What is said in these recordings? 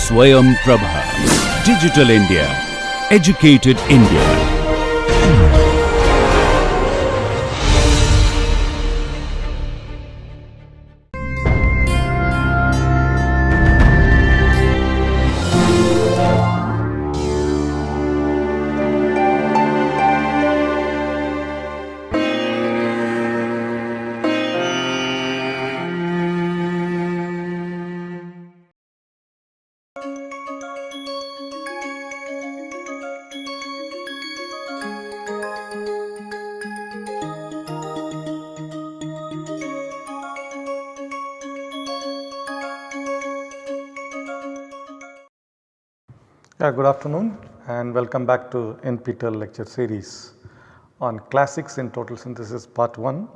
Swayam Prabha. Digital India. Educated India. Good afternoon and welcome back to NPTEL lecture series on Classics in Total Synthesis Part 1,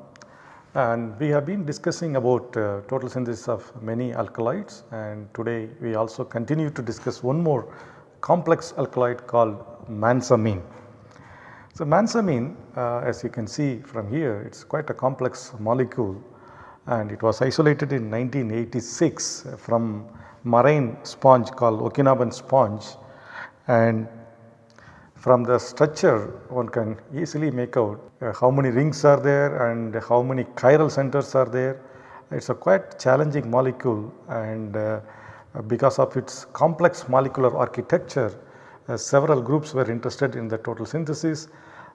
and we have been discussing about total synthesis of many alkaloids, and today we also continue to discuss one more complex alkaloid called manzamine. So, manzamine as you can see from here, it is quite a complex molecule and it was isolated in 1986 from marine sponge called Okinawan sponge. And from the structure one can easily make out how many rings are there and how many chiral centers are there. It is a quite challenging molecule, and because of its complex molecular architecture, several groups were interested in the total synthesis,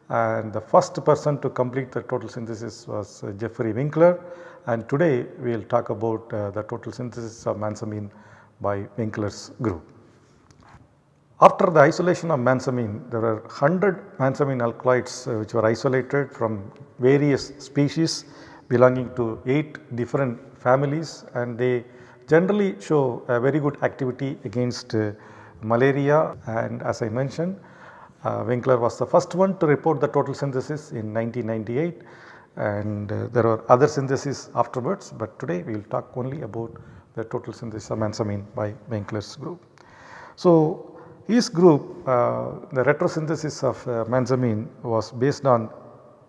and the first person to complete the total synthesis was Geoffrey Winkler, and today we will talk about the total synthesis of manzamine by Winkler's group. After the isolation of manzamine, there were 100 manzamine alkaloids which were isolated from various species belonging to 8 different families, and they generally show a very good activity against malaria. And as I mentioned, Winkler was the first one to report the total synthesis in 1998, and there were other syntheses afterwards, but today we will talk only about the total synthesis of manzamine by Winkler's group. So, his group, the retrosynthesis of manzamine was based on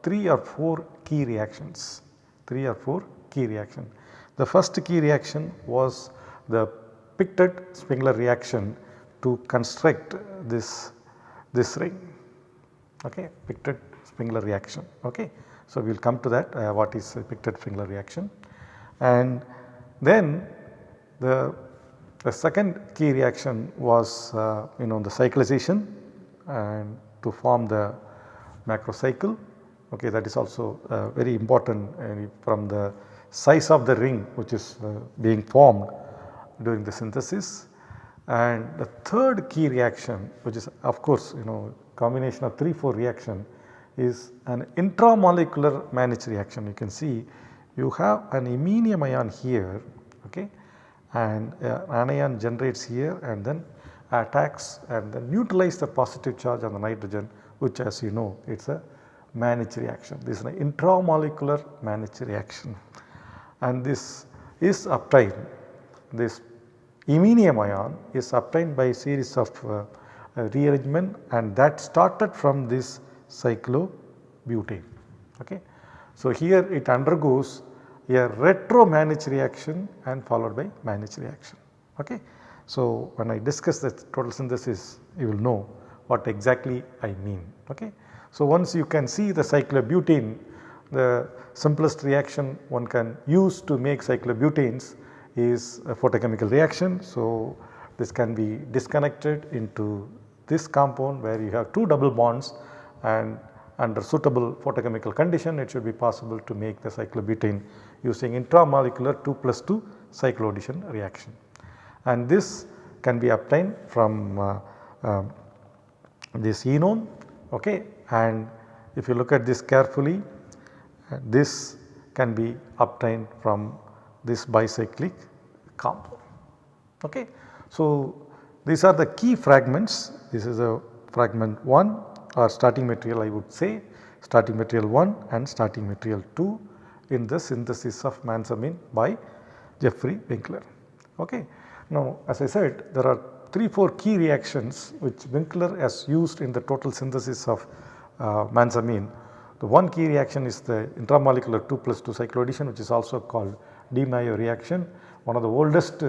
3 or 4 key reactions. The first key reaction was the Pictet-Spengler reaction to construct this ring. Okay, Pictet-Spengler reaction. Okay, so we will come to that. What is a Pictet-Spengler reaction? And then the second key reaction was the cyclization and to form the macrocycle. Okay, that is also very important from the size of the ring which is being formed during the synthesis. And the third key reaction, which is of course combination of 3-4 reaction, is an intramolecular Manich reaction. You can see you have an iminium ion here, okay, and an anion generates here and then attacks and then neutralize the positive charge on the nitrogen, which as you know it is a Manich reaction. This is an intramolecular Manich reaction, and this is obtained, this iminium ion is obtained by a series of rearrangement, and that started from this cyclobutane. Okay. So, here it undergoes a retro-Manich reaction and followed by Manich reaction. Okay. So, when I discuss the total synthesis, you will know what exactly I mean. Okay. So, once you can see the cyclobutane, the simplest reaction one can use to make cyclobutanes is a photochemical reaction. So, this can be disconnected into this compound where you have 2 double bonds, and under suitable photochemical condition it should be possible to make the cyclobutane using intramolecular 2+2 cycloaddition reaction. And this can be obtained from this enone, okay, and if you look at this carefully, this can be obtained from this bicyclic compound. Okay. So, these are the key fragments. This is a fragment 1 or starting material, I would say starting material 1 and starting material 2 in the synthesis of manzamine by Geoffrey Winkler. Okay. Now, as I said, there are 3-4 key reactions which Winkler has used in the total synthesis of manzamine. The one key reaction is the intramolecular 2+2 cycloaddition, which is also called De Mayo reaction, one of the oldest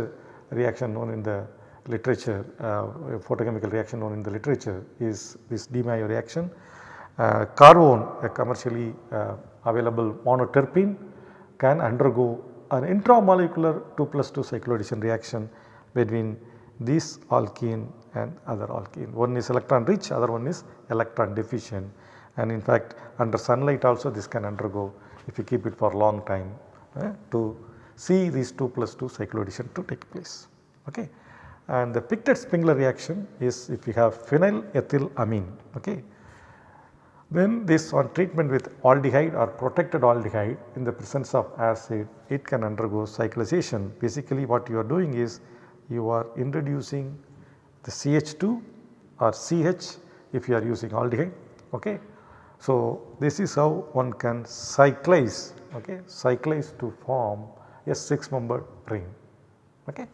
reaction known in the literature, a photochemical reaction known in the literature is this DMAIO reaction. Carvone, a commercially available monoterpene, can undergo an intramolecular 2+2 cycloaddition reaction between this alkene and other alkene. One is electron rich, other one is electron deficient, and in fact under sunlight also this can undergo, if you keep it for a long time, to see these 2+2 cycloaddition to take place. Okay. And the Pictet-Spengler reaction is if you have phenylethylamine. Okay. Then this on treatment with aldehyde or protected aldehyde in the presence of acid, it can undergo cyclization. Basically what you are doing is you are introducing the CH2 or CH if you are using aldehyde. Okay. So this is how one can cyclize, okay, cyclize to form a 6-membered ring. Okay.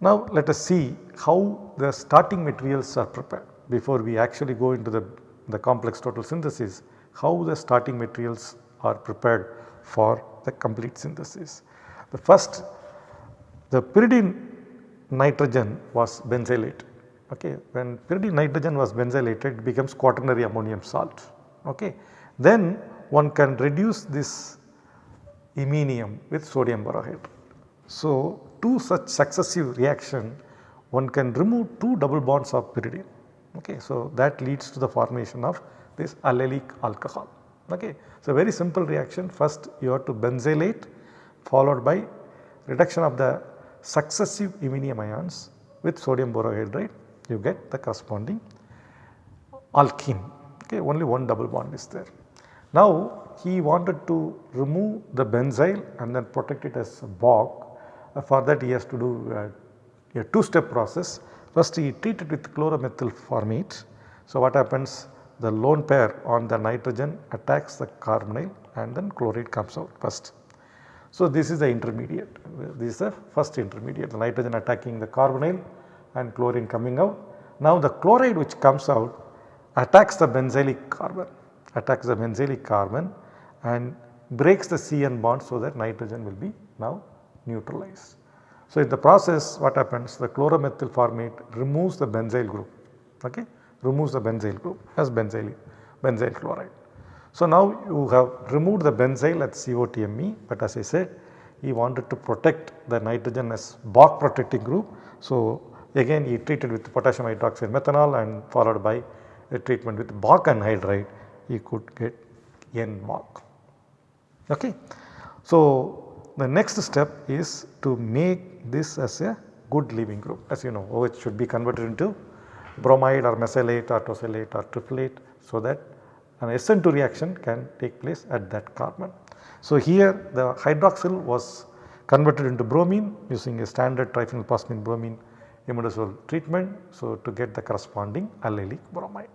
Now let us see how the starting materials are prepared before we actually go into the complex total synthesis, how the starting materials are prepared for the complete synthesis. The first, the pyridine nitrogen was benzylated. Okay. When pyridine nitrogen was benzylated, it becomes quaternary ammonium salt. Okay. Then one can reduce this iminium with sodium borohydride. So two such successive reaction, one can remove 2 double bonds of pyridine. Okay. So that leads to the formation of this allylic alcohol. Okay. So very simple reaction, first you have to benzylate followed by reduction of the successive iminium ions with sodium borohydride, you get the corresponding alkene. Okay. Only one double bond is there. Now he wanted to remove the benzyl and then protect it as a Bock. For that he has to do a 2-step process. First he treated with chloromethyl formate. So what happens, the lone pair on the nitrogen attacks the carbonyl and then chloride comes out first. So this is the intermediate, this is the first intermediate, the nitrogen attacking the carbonyl and chlorine coming out. Now the chloride which comes out attacks the benzylic carbon, and breaks the CN bond so that nitrogen will be now neutralized. So in the process what happens, the chloromethyl formate removes the benzyl group, okay, removes the benzyl group as benzyl chloride. So now you have removed the benzyl at COTME, but as I said, he wanted to protect the nitrogen as Bock protecting group. So again he treated with potassium hydroxide methanol and followed by a treatment with Bock anhydride, he could get N-Bock. Okay. So the next step is to make this as a good leaving group. As you know, OH should be converted into bromide or mesylate or tosylate or triplet, so that an SN2 reaction can take place at that carbon. So here the hydroxyl was converted into bromine using a standard triphenylphosphine bromine imidazole treatment, so to get the corresponding allylic bromide.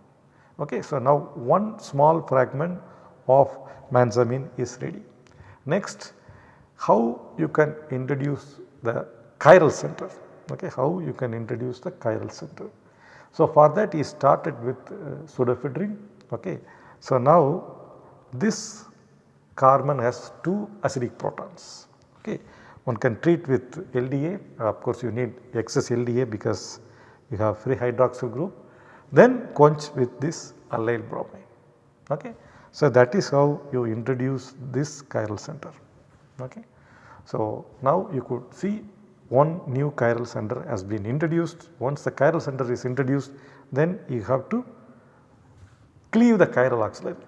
Okay. So now one small fragment of manzamine is ready. Next, how you can introduce the chiral center, okay, how you can introduce the chiral center. So for that he started with pseudoephedrine. Okay. So now this carbon has 2 acidic protons. Okay. One can treat with LDA, of course you need excess LDA because you have free hydroxyl group, then quench with this allyl bromide. Okay. So that is how you introduce this chiral center. Okay. So now you could see one new chiral center has been introduced. Once the chiral center is introduced, then you have to cleave the chiral auxiliary.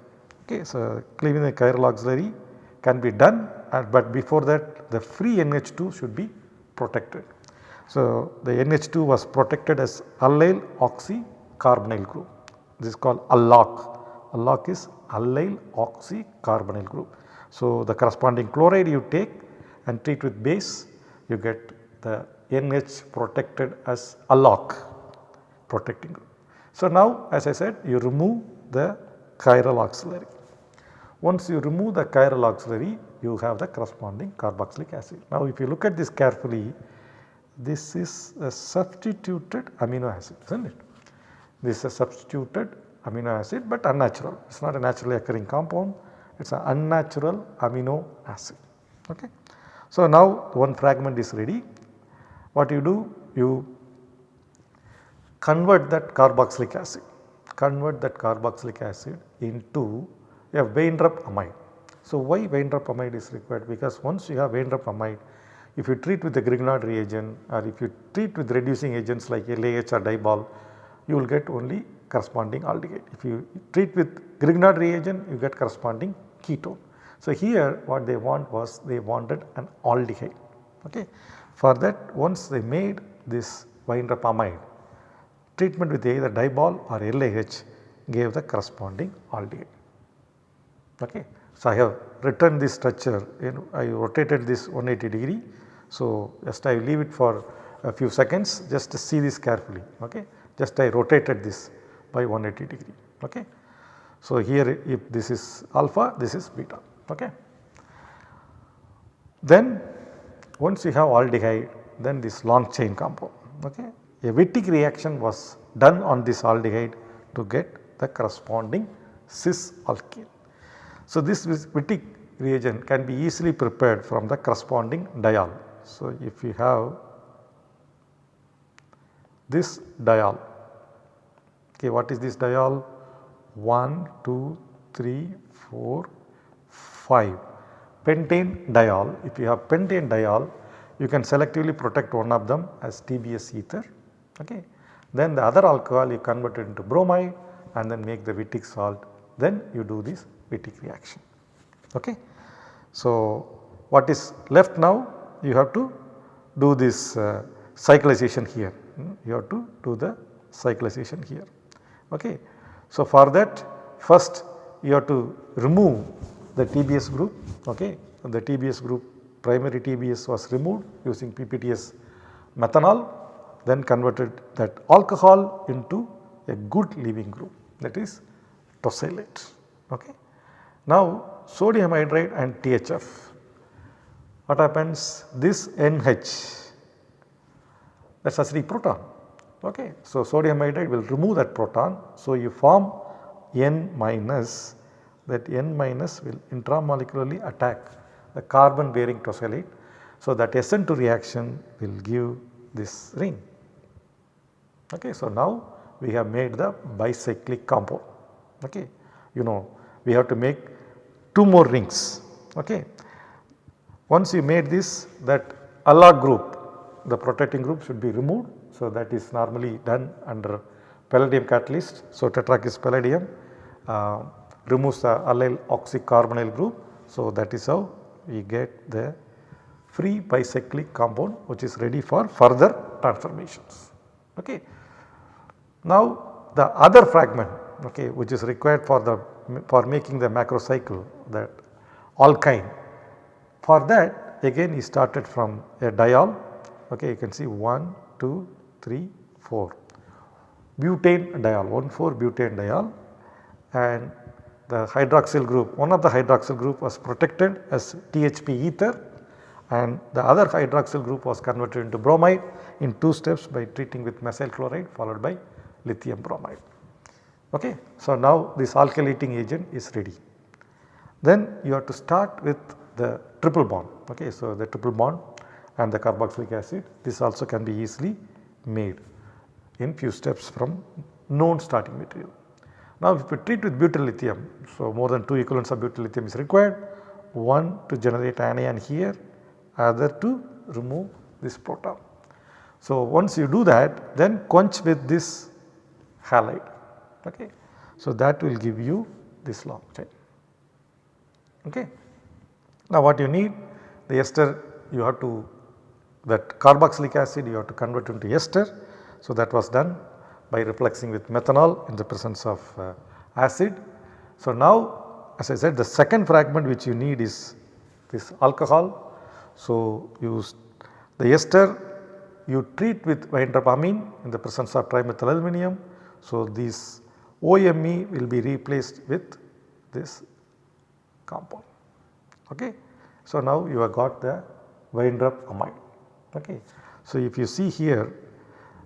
Okay. So cleaving the chiral auxiliary can be done, but before that the free NH2 should be protected. So the NH2 was protected as allyl oxy carbonyl group. This is called alloc. Alloc is allyl oxy carbonyl group. So the corresponding chloride you take and treat with base, you get the NH protected as alloc protecting group. So now as I said, you remove the chiral auxiliary. Once you remove the chiral auxiliary, you have the corresponding carboxylic acid. Now if you look at this carefully, this is a substituted amino acid, isn't it? This is a substituted amino acid, but unnatural. It is not a naturally occurring compound, it is an unnatural amino acid. Okay. So now one fragment is ready. What you do, you convert that carboxylic acid into a Weintraub amide. So, why Weintraub amide is required? Because once you have Weintraub amide, if you treat with the Grignard reagent or if you treat with reducing agents like LAH or dibol, you will get only corresponding aldehyde. If you treat with Grignard reagent, you get corresponding ketone. So, here what they want was they wanted an aldehyde. Okay. For that, once they made this Weintraub amide, treatment with either dibol or LAH gave the corresponding aldehyde. Okay. So, I have written this structure, I rotated this 180 degree. So, just I leave it for a few seconds just to see this carefully. Okay. Just I rotated this by 180 degree. Okay. So, here if this is alpha, this is beta. Okay. Then once you have aldehyde, then this long chain compound. Okay. A Wittig reaction was done on this aldehyde to get the corresponding cis alkene. So, this Wittig reagent can be easily prepared from the corresponding diol. So, if you have this diol, okay, what is this diol? 1, 2, 3, 4, 5 pentane diol. If you have pentane diol, you can selectively protect one of them as TBS ether. Okay. Then the other alcohol you convert it into bromide and then make the Wittig salt, then you do this Wittig reaction. Okay. So, what is left now? You have to do this cyclization here. You have to do the cyclization here. Okay. So, for that first you have to remove the TBS group. Okay. The TBS group, primary TBS was removed using PPTS methanol, then converted that alcohol into a good leaving group, that is tosylate. Okay. Now, sodium hydride and THF, what happens? This NH, that is acidic proton. Okay. So, sodium hydride will remove that proton. So, you form N minus, that N minus will intramolecularly attack the carbon bearing tosylate. So, that SN2 reaction will give this ring. Okay. So, now we have made the bicyclic compound. Okay. You know, we have to make 2 more rings. Okay. Once you made this, that allag group, the protecting group should be removed. So, that is normally done under palladium catalyst. So, tetrakis palladium removes the allyl oxycarbonyl group. So, that is how we get the free bicyclic compound which is ready for further transformations. Okay. Now, the other fragment, okay, which is required for making the macrocycle, that alkyne, for that again he started from a diol. Okay, you can see 1, 2, 3, 4 butane diol, 1,4-butane diol, and the hydroxyl group, one of the hydroxyl group was protected as THP ether and the other hydroxyl group was converted into bromide in 2 steps by treating with methyl chloride followed by lithium bromide. Okay. So, now this alkylating agent is ready. Then you have to start with the triple bond. Okay. So, the triple bond and the carboxylic acid, this also can be easily made in few steps from known starting material. Now, if we treat with butyl lithium, so more than 2 equivalents of butyl lithium is required, one to generate anion here, other to remove this proton. So, once you do that, then quench with this halide. Okay. So, that will give you this long chain. Okay. Now, what you need, the ester, you have to, that carboxylic acid you have to convert into ester. So, that was done by refluxing with methanol in the presence of acid. So, now as I said, the second fragment which you need is this alcohol. So, use the ester, you treat with Weintraub amine in the presence of trimethyl aluminum. So, this OMe will be replaced with this compound. Okay. So, now you have got the Weintraub amide. Okay. So, if you see here,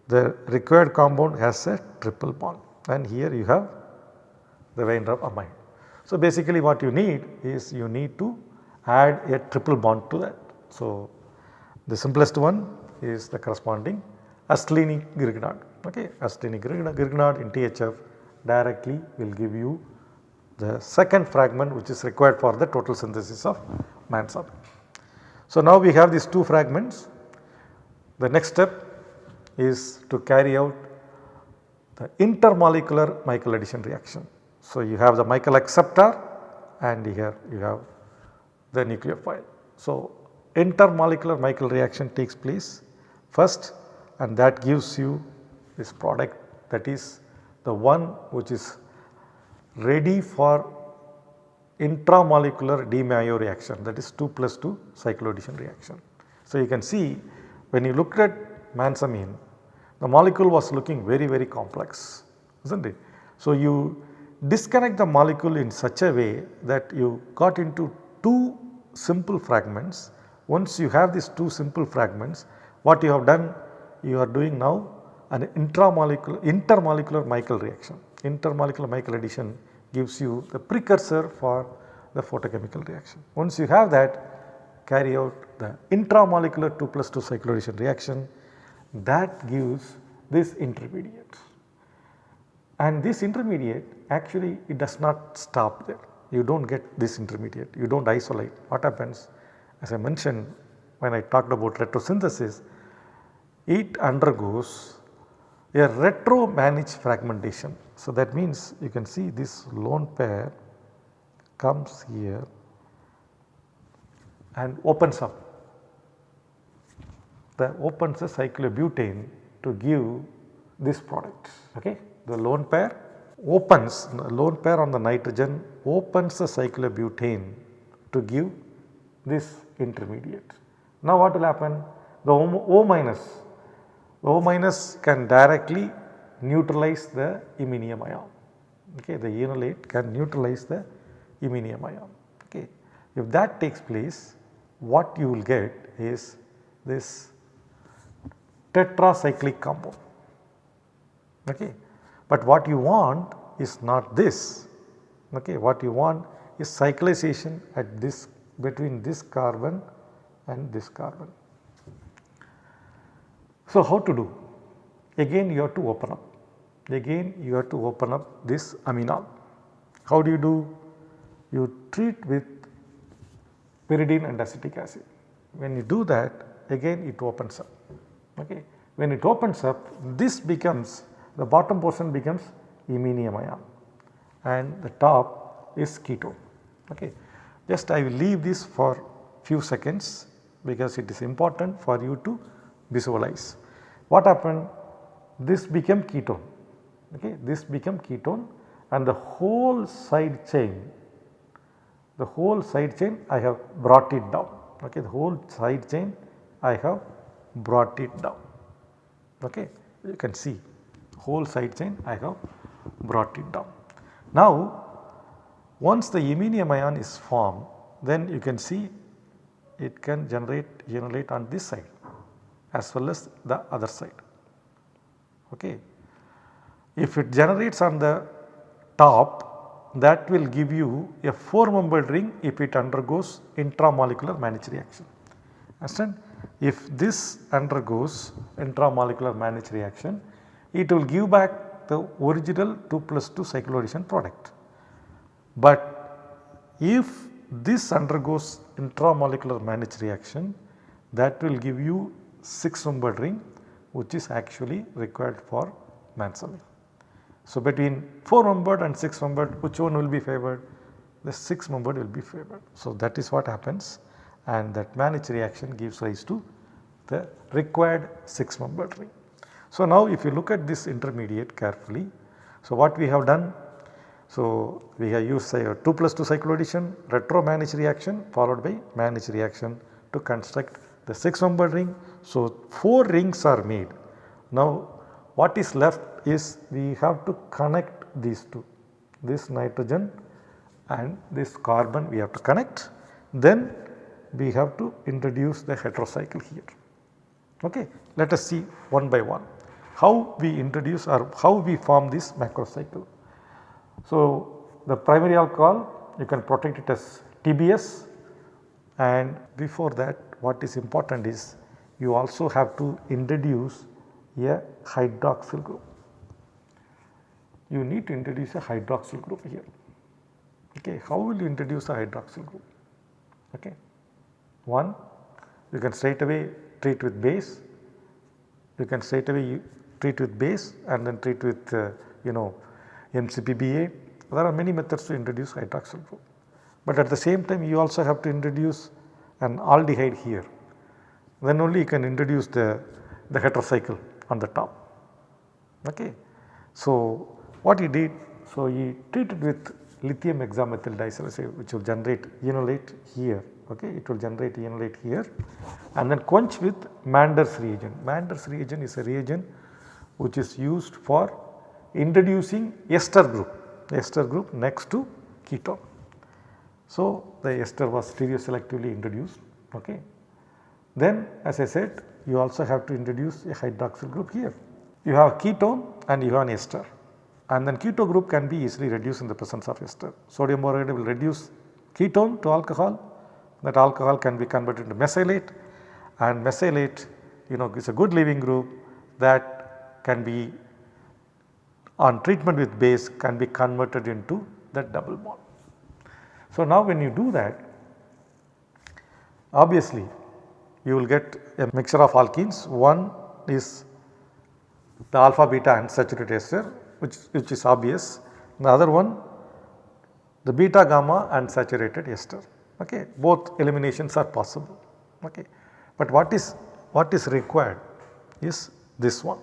the required compound has a triple bond and here you have the Weintraub amide. So, basically what you need is you need to add a triple bond to that. So, the simplest one is the corresponding acetylene grignard. Okay, acetylene grignard in THF directly will give you the second fragment which is required for the total synthesis of Manzamine. So now we have these two fragments. The next step is to carry out the intermolecular Michael addition reaction. So you have the Michael acceptor and here you have the nucleophile. So intermolecular Michael reaction takes place first and that gives you this product, that is the one which is ready for intramolecular DMAO reaction, that is 2+2 cycloaddition reaction. So you can see when you looked at Manzamine, the molecule was looking very complex, isn't it? So you disconnect the molecule in such a way that you got into two simple fragments. Once you have these two simple fragments, what you have done, you are doing now an intermolecular Michael reaction. Intermolecular Michael addition gives you the precursor for the photochemical reaction. Once you have that, carry out the intramolecular 2+2 cycloaddition reaction, that gives this intermediate. And this intermediate actually it does not stop there. You do not get this intermediate, you do not isolate. What happens, as I mentioned when I talked about retrosynthesis, it undergoes a retro-managed fragmentation. So that means you can see this lone pair comes here and opens up. That opens the cyclobutane to give this product. Okay, the lone pair opens, the lone pair on the nitrogen opens the cyclobutane to give this intermediate. Now what will happen? The O minus can directly neutralize the iminium ion. Okay, the enolate can neutralize the iminium ion. Okay, if that takes place, what you will get is this tetracyclic compound. Okay, but what you want is not this. Okay, what you want is cyclization at this, between this carbon and this carbon. So how to do? Again you have to open up. Again you have to open up this aminol. How do? You treat with pyridine and acetic acid. When you do that, again it opens up. Okay. When it opens up, this becomes, the bottom portion becomes iminium ion and the top is ketone. Okay. Just I will leave this for few seconds because it is important for you to visualize. What happened? This became ketone. Okay. This became ketone and the whole side chain I have brought it down. Okay. The whole side chain I have brought it down. Okay. You can see whole side chain I have brought it down. Now once the iminium ion is formed, then you can see it can generate on this side as well as the other side. Okay. If it generates on the top, that will give you a 4-membered ring if it undergoes intramolecular managed reaction. Understand? If this undergoes intramolecular managed reaction, it will give back the original 2+2 cycloaddition product. But if this undergoes intramolecular managed reaction, that will give you 6-membered ring which is actually required for Manzamine. So between 4-membered and 6-membered, which one will be favored? The 6-membered will be favored. So that is what happens, and that managed reaction gives rise to the required 6-membered ring. So now if you look at this intermediate carefully, so what we have done, so we have used say a 2+2 cycloaddition, retro managed reaction followed by managed reaction to construct the 6-membered ring. So 4 rings are made. Now what is left is we have to connect these two, this nitrogen and this carbon we have to connect, then we have to introduce the heterocycle here. Okay. Let us see one by one how we introduce or how we form this macrocycle. So the primary alcohol, you can protect it as TBS, and before that what is important is you also have to introduce a hydroxyl group. You need to introduce a hydroxyl group here. Okay, how will you introduce a hydroxyl group? Okay, one, you can straight away treat with base. You can straight away treat with base and then treat with MCPBA. There are many methods to introduce hydroxyl group, but at the same time you also have to introduce an aldehyde here. Then only you can introduce the heterocycle on the top. Okay. So, what he did, so he treated with lithium hexamethyl disaccharide which will generate enolate here. Okay, it will generate enolate here and then quench with Mander's reagent. Mander's reagent is a reagent which is used for introducing ester group next to ketone. So, the ester was stereoselectively introduced. Okay. Then as I said, you also have to introduce a hydroxyl group here. You have ketone and you have an ester, and then keto group can be easily reduced in the presence of ester. Sodium borate will reduce ketone to alcohol, that alcohol can be converted into mesylate, and mesylate is a good leaving group that can be on treatment with base can be converted into that double bond. So, now when you do that, obviously you will get a mixture of alkenes. One is the alpha beta unsaturated ester which is obvious, the other one the beta gamma unsaturated ester. Okay. Both eliminations are possible. Okay. But what is required is this one,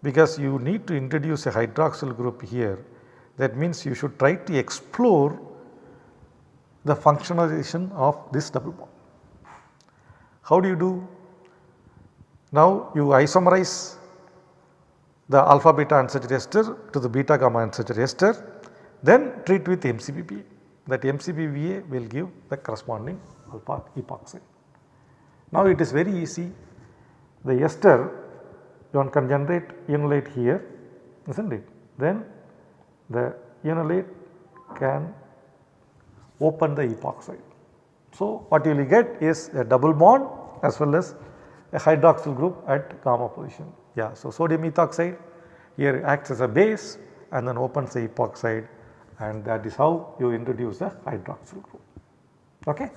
because you need to introduce a hydroxyl group here. That means you should try to explore the functionalization of this double bond. How do you do? Now you isomerize the alpha beta unsaturated ester to the beta gamma unsaturated ester, then treat with MCPBA. That MCPBA will give the corresponding alpha epoxide. Now it is very easy. The ester one can generate enolate here, isn't it? Then the enolate can open the epoxide. So what you will get is a double bond as well as a hydroxyl group at gamma position. Yeah, so sodium ethoxide here acts as a base and then opens the epoxide, and that is how you introduce the hydroxyl group. Okay.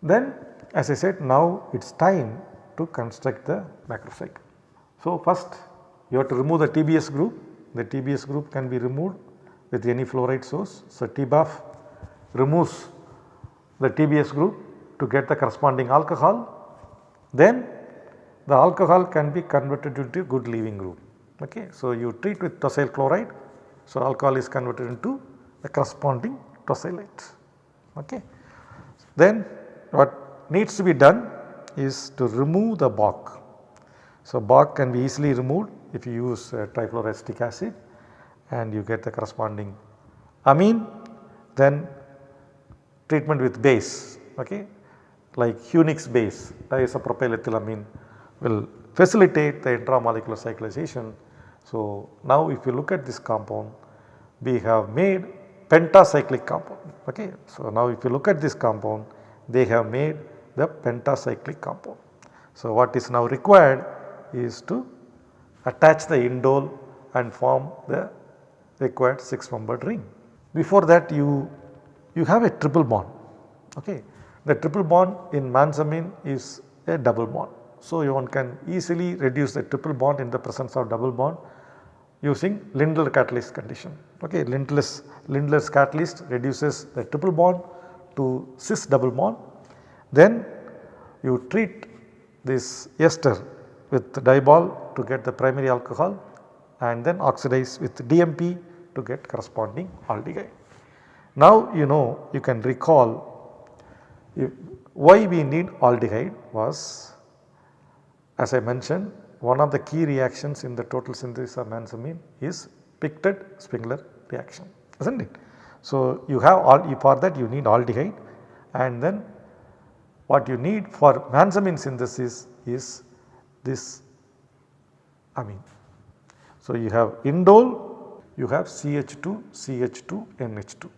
Then as I said, now it is time to construct the macrocycle. So first you have to remove the TBS group. The TBS group can be removed with any fluoride source. So TBAF removes the TBS group to get the corresponding alcohol. Then the alcohol can be converted into good leaving group. Okay. So you treat with tosyl chloride. So alcohol is converted into the corresponding tosylate. Okay. Then what needs to be done is to remove the bark. So bark can be easily removed if you use trifluoroacetic acid, and you get the corresponding amine. Then treatment with base, okay, like Hunix base, diisopropylethylamine will facilitate the intramolecular cyclization. So now if you look at this compound, we have made pentacyclic compound. Okay. So now if you look at this compound, they have made the pentacyclic compound. So what is now required is to attach the indole and form the required 6-membered ring. Before that you have a triple bond. Okay. The triple bond in manzamine is a double bond. So one can easily reduce the triple bond in the presence of double bond using Lindlar catalyst condition. Okay. Lindlar's catalyst reduces the triple bond to cis double bond. Then you treat this ester with diol to get the primary alcohol, and then oxidize with DMP to get corresponding aldehyde. Now you can recall why we need aldehyde was, as I mentioned, one of the key reactions in the total synthesis of manzamine is Pictet-Spengler reaction, isn't it? So you have for that you need aldehyde, and then what you need for manzamine synthesis is this amine. So you have indole, you have CH2, CH2, NH2.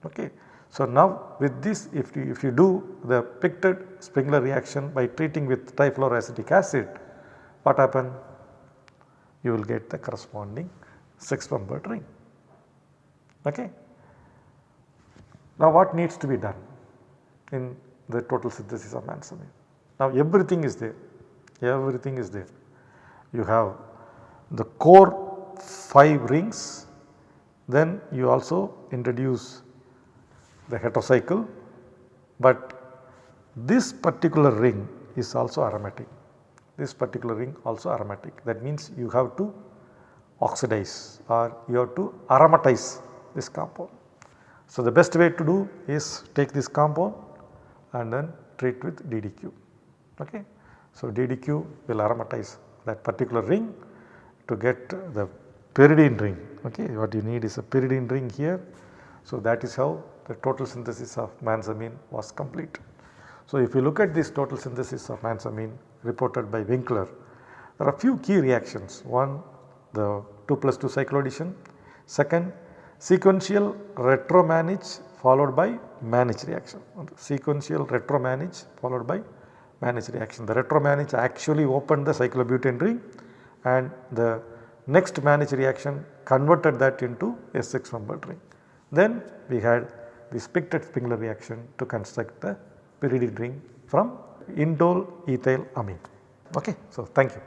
Okay. So now with this, if you do the Pictet-Spengler reaction by treating with trifluoroacetic acid, what happened? You will get the corresponding 6-membered ring. Okay. Now what needs to be done in the total synthesis of Manzamine? Now everything is there, everything is there. You have the core 5 rings, then you also introduce the heterocycle, but this particular ring is also aromatic. This particular ring also aromatic. That means you have to oxidize or you have to aromatize this compound. So the best way to do is take this compound and then treat with DDQ. Okay. So DDQ will aromatize that particular ring to get the pyridine ring. Okay. What you need is a pyridine ring here. So that is how the total synthesis of Manzamine was complete. So if you look at this total synthesis of Manzamine reported by Winkler, there are few key reactions. One, the 2+2 cycloaddition. Second, sequential retromanage followed by manage reaction. Sequential retromanage followed by manage reaction. The retromanage actually opened the cyclobutane ring and the next manage reaction converted that into a 6-membered ring. Then we had this pictet Spengler reaction to construct the pyridine ring from indole ethyl amine. Okay. So thank you.